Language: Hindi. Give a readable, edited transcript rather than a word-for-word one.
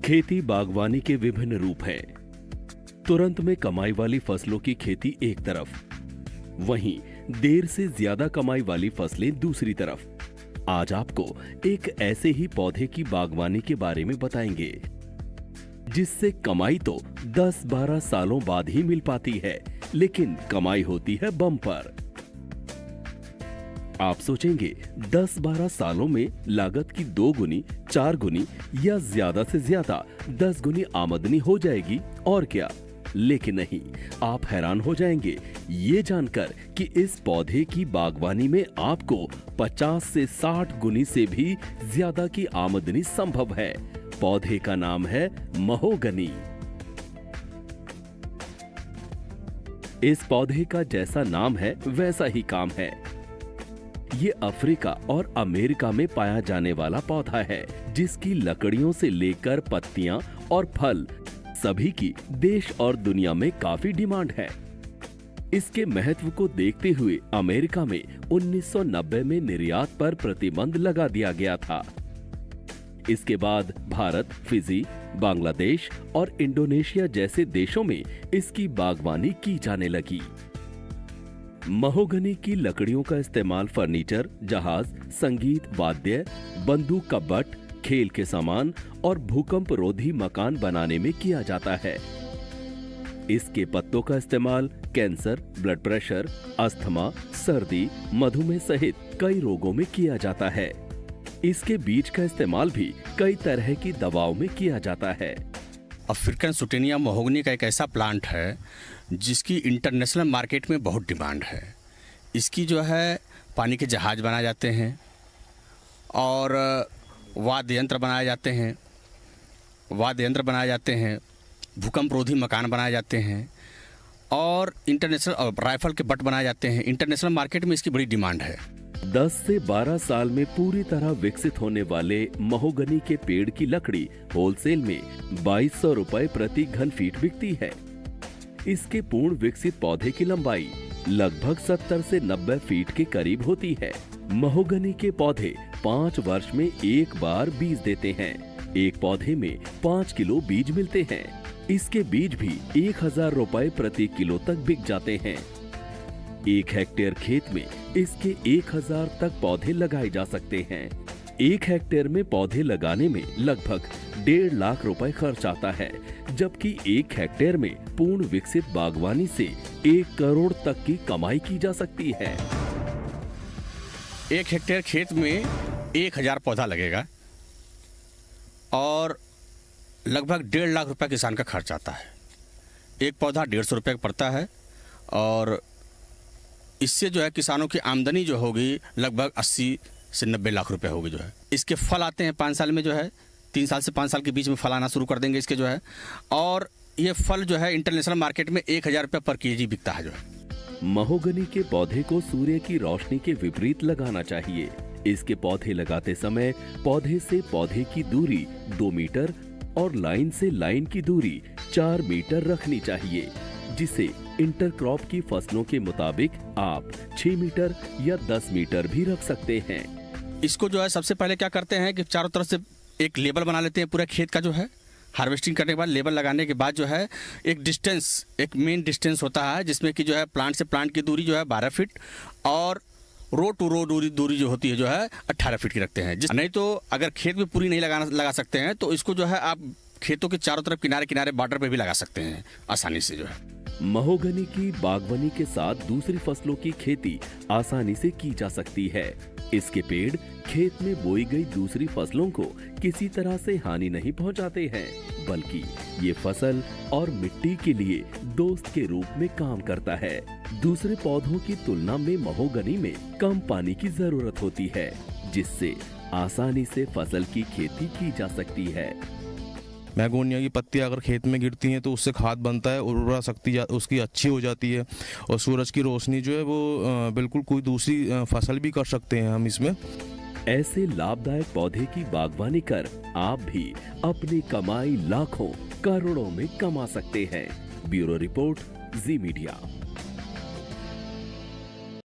खेती बागवानी के विभिन्न रूप हैं। तुरंत में कमाई वाली फसलों की खेती एक तरफ, वहीं देर से ज्यादा कमाई वाली फसलें दूसरी तरफ। आज आपको एक ऐसे ही पौधे की बागवानी के बारे में बताएंगे जिससे कमाई तो 10-12 सालों बाद ही मिल पाती है, लेकिन कमाई होती है बम्पर। आप सोचेंगे 10-12 सालों में लागत की 2 गुनी, 4 गुनी या ज्यादा से ज्यादा 10 गुनी आमदनी हो जाएगी और क्या, लेकिन नहीं, आप हैरान हो जाएंगे ये जानकर कि इस पौधे की बागवानी में आपको 50 से 60 गुनी से भी ज्यादा की आमदनी संभव है। पौधे का नाम है महोगनी। इस पौधे का जैसा नाम है वैसा ही काम है। ये अफ्रीका और अमेरिका में पाया जाने वाला पौधा है जिसकी लकड़ियों से लेकर पत्तियां और फल सभी की देश और दुनिया में काफी डिमांड है। इसके महत्व को देखते हुए अमेरिका में 1990 में निर्यात पर प्रतिबंध लगा दिया गया था। इसके बाद भारत, फिजी, बांग्लादेश और इंडोनेशिया जैसे देशों में इसकी बागवानी की जाने लगी। महोगनी की लकड़ियों का इस्तेमाल फर्नीचर, जहाज, संगीत वाद्य, बंदूक का बट, खेल के सामान और भूकंप रोधी मकान बनाने में किया जाता है। इसके पत्तों का इस्तेमाल कैंसर, ब्लड प्रेशर, अस्थमा, सर्दी, मधुमेह सहित कई रोगों में किया जाता है। इसके बीज का इस्तेमाल भी कई तरह की दवाओं में किया जाता है। अफ्रीकन सुटेनिया महोगनी का एक ऐसा प्लांट है जिसकी इंटरनेशनल मार्केट में बहुत डिमांड है। इसकी जो है पानी के जहाज बनाए जाते हैं और वाद्य यंत्र बनाए जाते हैं, भूकंप रोधी मकान बनाए जाते हैं और इंटरनेशनल राइफल के बट बनाए जाते हैं। इंटरनेशनल मार्केट में इसकी बड़ी डिमांड है। 10 से 12 साल में पूरी तरह विकसित होने वाले महोगनी के पेड़ की लकड़ी होलसेल में 2200 रुपए प्रति घन फीट बिकती है। इसके पूर्ण विकसित पौधे की लंबाई लगभग 70 से 90 फीट के करीब होती है। महोगनी के पौधे 5 वर्ष में एक बार बीज देते हैं। एक पौधे में 5 किलो बीज मिलते हैं। इसके बीज भी 1000 रुपए प्रति किलो तक बिक जाते हैं। 1 हेक्टेयर खेत में इसके 1000 तक पौधे लगाए जा सकते हैं। 1 हेक्टेयर में पौधे लगाने में लगभग 1.5 लाख रुपए खर्च आता है, जबकि 1 हेक्टेयर में पूर्ण विकसित बागवानी से 1 करोड़ तक की कमाई की जा सकती है। 1 हेक्टेयर खेत में 1000 पौधा लगेगा और लगभग 1.5 लाख रुपए किसान का खर्च आता है। एक पौधा 150 रुपये का पड़ता है और इससे जो है किसानों की आमदनी जो होगी लगभग 80 से 90 लाख रुपए होगी। जो है इसके फल आते हैं 5 साल में, जो है 3 साल से 5 साल के बीच में फल आना शुरू कर देंगे इसके जो है, और ये फल जो है इंटरनेशनल मार्केट में 1000 रुपये पर केजी बिकता है। जो है महोगनी के पौधे को सूर्य की रोशनी के विपरीत लगाना चाहिए। इसके पौधे लगाते समय पौधे से पौधे की दूरी 2 मीटर और लाइन से लाइन की दूरी 4 मीटर रखनी चाहिए, जिसे इंटरक्रॉप की फसलों के मुताबिक आप 6 मीटर या 10 मीटर भी रख सकते हैं। इसको जो है सबसे पहले क्या करते हैं कि चारों तरफ से एक लेबल बना लेते हैं पूरा खेत का। जो है हार्वेस्टिंग करने के बाद लेबल लगाने के बाद जो है एक मेन डिस्टेंस होता है जिसमें कि जो है प्लांट से प्लांट की दूरी जो है 12 फीट और रो टू रो दूरी जो होती है जो है 18 फीट की रखते हैं। नहीं तो अगर खेत में पूरी नहीं लगा सकते हैं तो इसको जो है आप खेतों के चारों तरफ किनारे किनारे बॉर्डर पे भी लगा सकते हैं आसानी से। जो है महोगनी की बागवानी के साथ दूसरी फसलों की खेती आसानी से की जा सकती है। इसके पेड़ खेत में बोई गई दूसरी फसलों को किसी तरह से हानि नहीं पहुंचाते हैं, बल्कि ये फसल और मिट्टी के लिए दोस्त के रूप में काम करता है। दूसरे पौधों की तुलना में महोगनी में कम पानी की जरूरत होती है, जिससे आसानी से फसल की खेती की जा सकती है। मैगोनिया की पत्तियां अगर खेत में गिरती हैं तो उससे खाद बनता है, उर्वरा शक्ति उसकी अच्छी हो जाती है और सूरज की रोशनी जो है वो बिल्कुल कोई दूसरी फसल भी कर सकते हैं हम इसमें। ऐसे लाभदायक पौधे की बागवानी कर आप भी अपनी कमाई लाखों करोड़ों में कमा सकते हैं। ब्यूरो रिपोर्ट, जी मीडिया।